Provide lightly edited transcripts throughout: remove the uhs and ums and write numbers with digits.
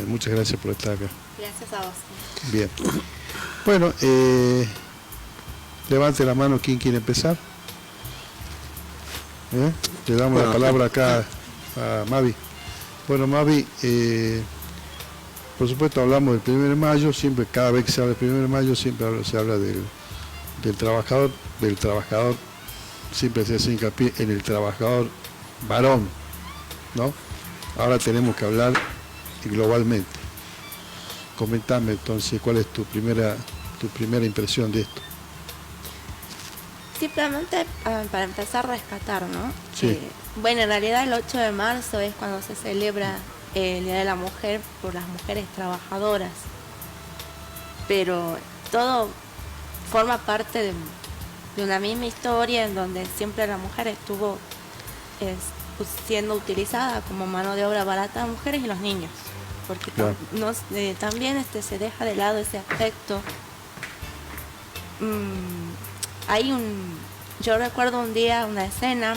Muchas gracias por estar acá. Gracias a vos. Bien. Bueno, levante la mano quien quiere empezar. Le damos la palabra acá a Mavi. Bueno, Mavi, por supuesto hablamos del 1 de mayo, siempre, cada vez que se habla del 1 de mayo, siempre se habla del trabajador, siempre se hace hincapié en el trabajador varón, ¿no? Ahora tenemos que hablar globalmente. Comentame entonces cuál es tu primera impresión de esto. Simplemente para empezar a rescatar, ¿no? Sí. Bueno, en realidad el 8 de marzo es cuando se celebra el Día de la Mujer por las mujeres trabajadoras, pero todo forma parte de una misma historia en donde siempre la mujer estuvo siendo utilizada como mano de obra barata las mujeres y los niños, porque claro. también se deja de lado ese aspecto. Yo recuerdo un día una escena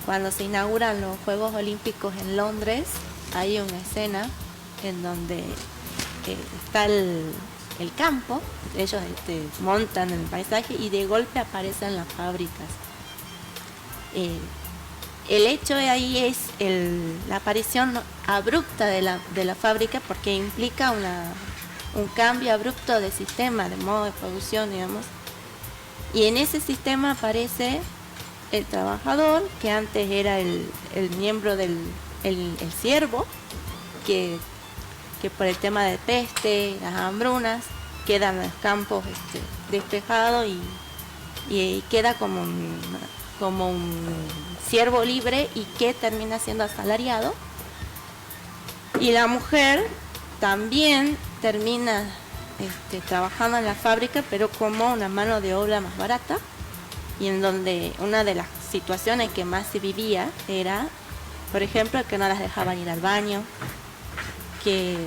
cuando se inauguran los Juegos Olímpicos en Londres. Hay una escena en donde está el campo, ellos montan el paisaje y de golpe aparecen las fábricas. El hecho de ahí es la aparición abrupta de la fábrica, porque implica un cambio abrupto de sistema, de modo de producción, digamos. Y en ese sistema aparece el trabajador, que antes era el miembro del siervo, que por el tema de peste, las hambrunas, quedan los campos despejados y queda como un siervo libre y que termina siendo asalariado. Y la mujer también termina trabajando en la fábrica, pero como una mano de obra más barata, y en donde una de las situaciones que más se vivía era, por ejemplo, que no las dejaban ir al baño, que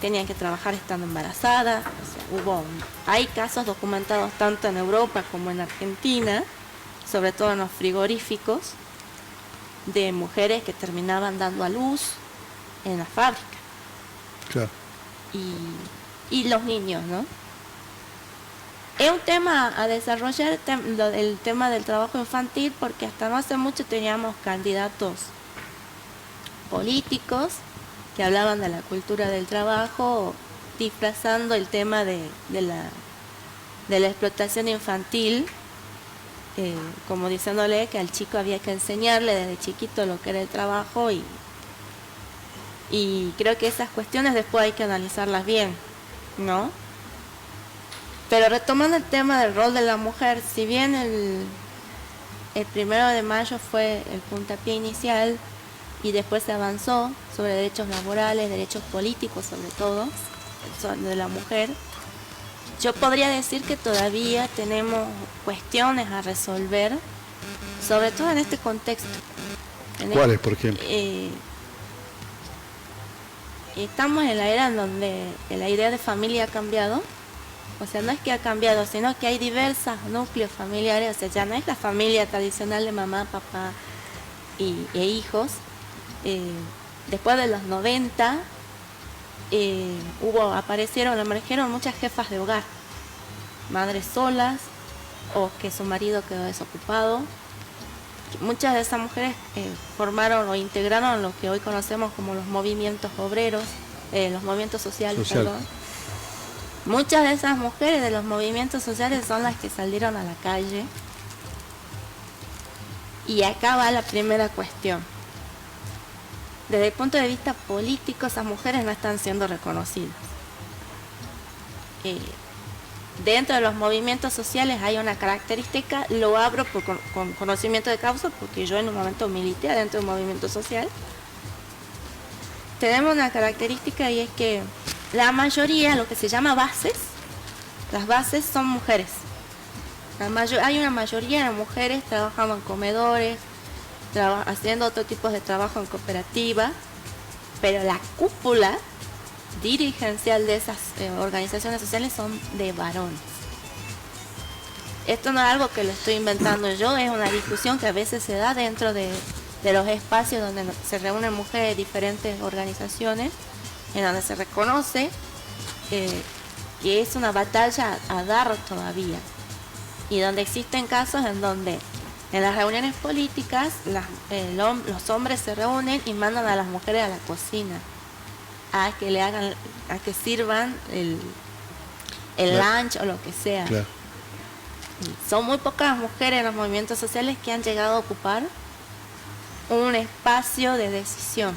tenían que trabajar estando embarazadas. O sea, hay casos documentados tanto en Europa como en Argentina, sobre todo en los frigoríficos, de mujeres que terminaban dando a luz en la fábrica. Claro. Y los niños, ¿no? Es un tema a desarrollar, el tema del trabajo infantil, porque hasta no hace mucho teníamos candidatos políticos que hablaban de la cultura del trabajo, disfrazando el tema de la explotación infantil, como diciéndole que al chico había que enseñarle desde chiquito lo que era el trabajo, y creo que esas cuestiones después hay que analizarlas bien, ¿no? Pero retomando el tema del rol de la mujer, si bien el 1 de mayo fue el puntapié inicial y después se avanzó sobre derechos laborales, derechos políticos sobre todo, de la mujer, yo podría decir que todavía tenemos cuestiones a resolver, sobre todo en este contexto. ¿Cuáles, por ejemplo? Estamos en la era en donde la idea de familia ha cambiado. O sea, no es que ha cambiado, sino que hay diversos núcleos familiares. O sea, ya no es la familia tradicional de mamá, papá e hijos. Después de los 90 emergieron muchas jefas de hogar, madres solas o que su marido quedó desocupado. Muchas de esas mujeres formaron o integraron lo que hoy conocemos como los movimientos obreros, los movimientos sociales. Perdón. Muchas de esas mujeres de los movimientos sociales son las que salieron a la calle. Y acá va la primera cuestión. Desde el punto de vista político, esas mujeres no están siendo reconocidas. Dentro de los movimientos sociales hay una característica, lo abro con conocimiento de causa, porque yo en un momento milité dentro de un movimiento social. Tenemos una característica, y es que la mayoría, lo que se llama bases, las bases son mujeres. Hay una mayoría de mujeres trabajando en comedores, haciendo otro tipo de trabajo en cooperativa, pero la cúpula dirigencial de esas organizaciones sociales son de varones. Esto no es algo que lo estoy inventando yo, es una discusión que a veces se da dentro de los espacios donde se reúnen mujeres de diferentes organizaciones, en donde se reconoce que es una batalla a dar todavía, y donde existen casos en donde en las reuniones políticas los hombres se reúnen y mandan a las mujeres a la cocina a que le hagan, a que sirvan el Claro. lunch o lo que sea. Claro. Y son muy pocas mujeres en los movimientos sociales que han llegado a ocupar un espacio de decisión.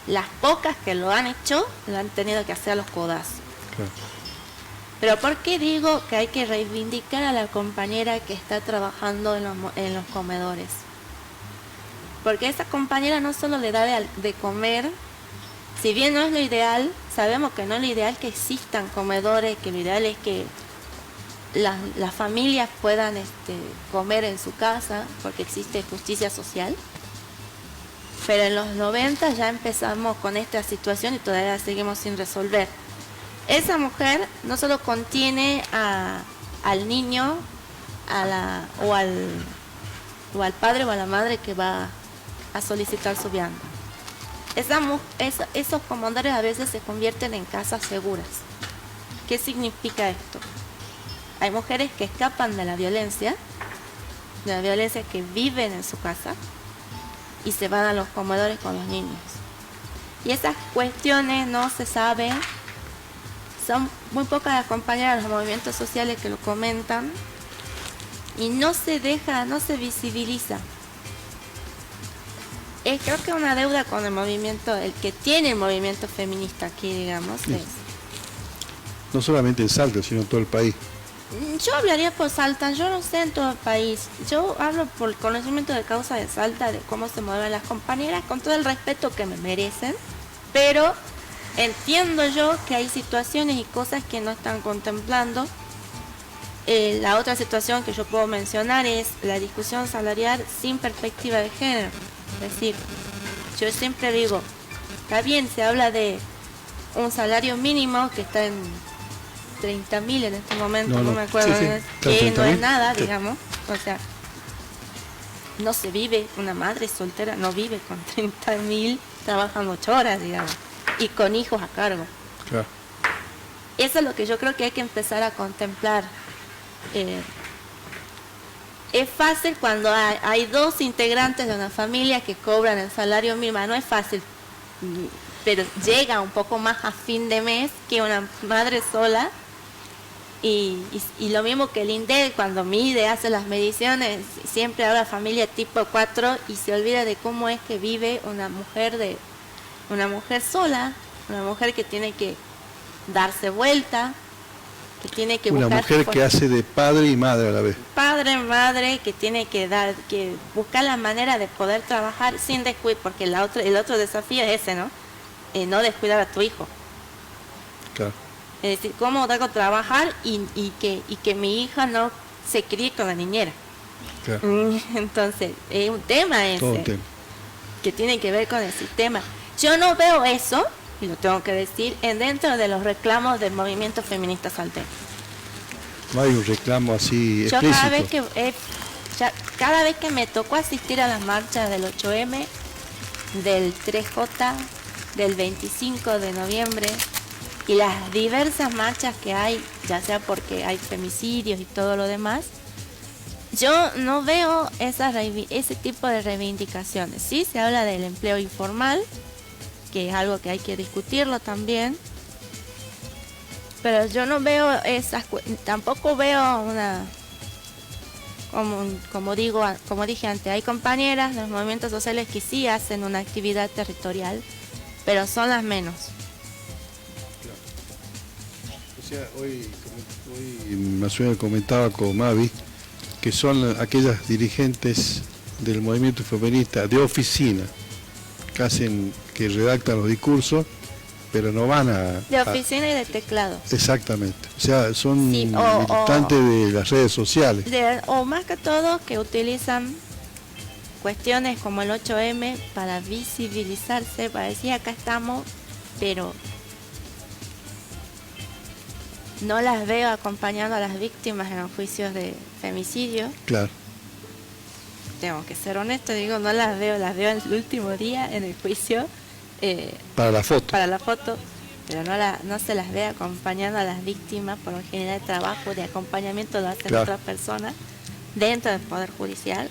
Las pocas que lo han hecho lo han tenido que hacer a los codazos. Claro. Pero ¿por qué digo que hay que reivindicar a la compañera que está trabajando en los comedores? Porque esa compañera no solo le da de comer, si bien no es lo ideal, sabemos que no es lo ideal que existan comedores, que lo ideal es que las familias puedan comer en su casa, porque existe justicia social. Pero en los 90 ya empezamos con esta situación y todavía seguimos sin resolver. Esa mujer no solo contiene al niño o al padre o a la madre que va a solicitar su vianda. Esos comedores a veces se convierten en casas seguras. ¿Qué significa esto? Hay mujeres que escapan de la violencia que viven en su casa, y se van a los comedores con los niños. Y esas cuestiones no se saben, son muy pocas las compañeras de los movimientos sociales que lo comentan, y no se visibiliza. Creo que una deuda con el movimiento, el que tiene el movimiento feminista aquí, digamos, Sí. es... No solamente en Salta, sino en todo el país. Yo hablaría por Salta, yo no sé en todo el país. Yo hablo por el conocimiento de causa de Salta, de cómo se mueven las compañeras, con todo el respeto que me merecen, pero entiendo yo que hay situaciones y cosas que no están contemplando. La otra situación que yo puedo mencionar es la discusión salarial sin perspectiva de género. Es decir, yo siempre digo, está bien, se habla de un salario mínimo que está en 30.000 en este momento, no me acuerdo, sí, que no es 30.000, nada, sí. digamos. O sea, no se vive, una madre soltera no vive con 30.000 trabajando 8 horas, digamos, y con hijos a cargo. Claro. Eso es lo que yo creo que hay que empezar a contemplar. Es fácil cuando hay dos integrantes de una familia que cobran el salario mínimo, no es fácil, pero llega un poco más a fin de mes que una madre sola. Y lo mismo que el INDEC, cuando mide, hace las mediciones, siempre habla familia tipo 4 y se olvida de cómo es que vive una mujer sola, una mujer que tiene que darse vuelta, que tiene que Una buscar mujer que hace de padre y madre a la vez. padre, madre, que tiene que buscar la manera de poder trabajar sin descuidar, porque el otro desafío es ese, ¿no? No descuidar a tu hijo. Claro. Es decir, cómo hago trabajar y que mi hija no se críe con la niñera. Claro. Entonces, es un tema Todo un ese, tema. que tiene que ver con el sistema. Yo no veo eso, y lo tengo que decir, dentro de los reclamos del movimiento feminista salteño. No hay un reclamo así Yo explícito. cada vez que me tocó asistir a las marchas del 8M, del 3J, del 25 de noviembre, y las diversas marchas que hay, ya sea porque hay femicidios y todo lo demás, yo no veo ese tipo de reivindicaciones. Sí, se habla del empleo informal, que es algo que hay que discutirlo también, pero yo no veo tampoco veo una, como dije antes, hay compañeras de los movimientos sociales que sí hacen una actividad territorial, pero son las menos. O sea, hoy Masuel comentaba con Mavi que son aquellas dirigentes del movimiento feminista de oficina que redactan los discursos, pero no van De oficina y de teclado. Exactamente. O sea, son Sí, militantes de las redes sociales. O más que todo que utilizan cuestiones como el 8M para visibilizarse, para decir acá estamos, pero no las veo acompañando a las víctimas en los juicios de femicidio. Claro. Tengo que ser honesto, digo, no las veo el último día en el juicio Para la foto. para la foto, pero no se las ve acompañando a las víctimas. Por lo general, el trabajo de acompañamiento lo hacen Claro. otras personas dentro del Poder Judicial.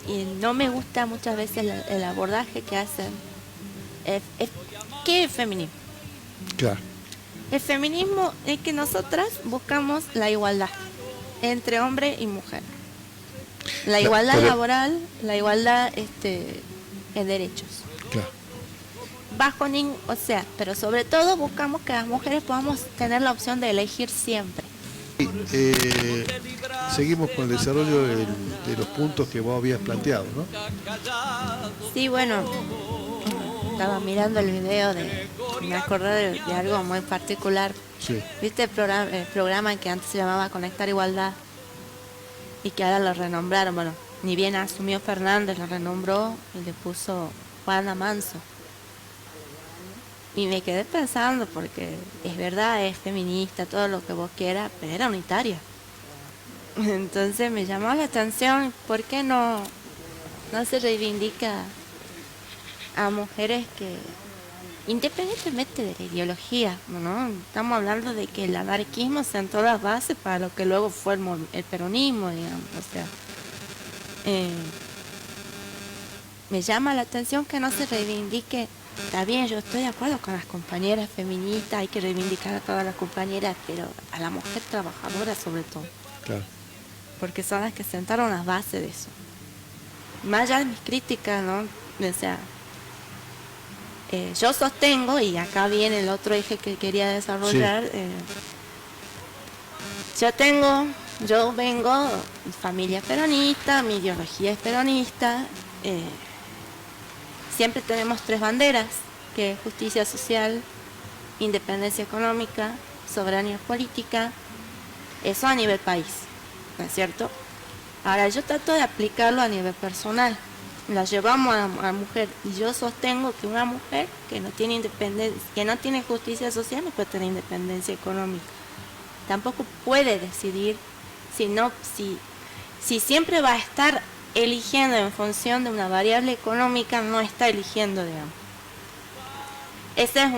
Y no me gusta muchas veces el abordaje que hacen. ¿Qué es feminismo? Claro. El feminismo es que nosotras buscamos la igualdad entre hombre y mujer. La igualdad pero- laboral, la igualdad en derechos. Claro. O sea, pero sobre todo buscamos que las mujeres podamos tener la opción de elegir siempre. Seguimos con el desarrollo de los puntos que vos habías planteado, ¿no? Sí, bueno, estaba mirando el video me acordé de algo muy particular. Sí. ¿Viste el programa que antes se llamaba Conectar Igualdad? Y que ahora lo renombraron. Bueno, ni bien asumió Fernández, lo renombró y le puso Juana Manso. Y me quedé pensando, porque es verdad, es feminista, todo lo que vos quieras, pero era unitaria. Entonces me llamó la atención, ¿por qué no se reivindica a mujeres que, independientemente de la ideología, ¿no? Estamos hablando de que el anarquismo sentó las bases para lo que luego fue el peronismo, digamos. O sea, me llama la atención que no se reivindique. Está bien, yo estoy de acuerdo con las compañeras feministas, hay que reivindicar a todas las compañeras, pero a la mujer trabajadora sobre todo, Claro. porque son las que sentaron las bases de eso. Más allá de mis críticas, ¿no? O sea, yo sostengo, y acá viene el otro eje que quería desarrollar, yo vengo de familia peronista, mi ideología es peronista, siempre tenemos 3 banderas, que es justicia social, independencia económica, soberanía política, eso a nivel país, ¿no es cierto? Ahora yo trato de aplicarlo a nivel personal, la llevamos a mujer, y yo sostengo que una mujer que no tiene independencia, que no tiene justicia social, no puede tener independencia económica, tampoco puede decidir si siempre va a estar eligiendo en función de una variable económica, no está eligiendo, digamos. Esa es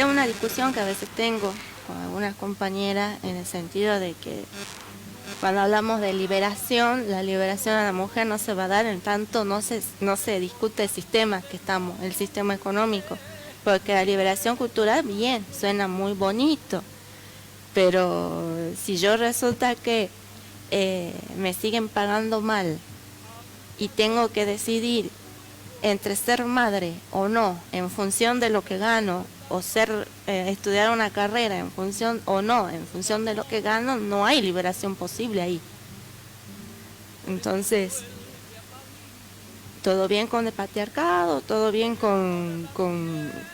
una discusión que a veces tengo con algunas compañeras, en el sentido de que cuando hablamos de liberación, la liberación a la mujer no se va a dar en tanto no se discute el sistema el sistema económico, porque la liberación cultural, bien, suena muy bonito, pero si yo resulta que me siguen pagando mal y tengo que decidir entre ser madre o no en función de lo que gano, o estudiar una carrera en función de lo que gano, no hay liberación posible ahí. Entonces, todo bien con el patriarcado, todo bien con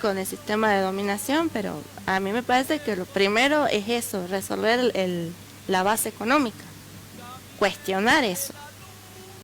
el sistema de dominación, pero a mí me parece que lo primero es eso, resolver la base económica, cuestionar eso.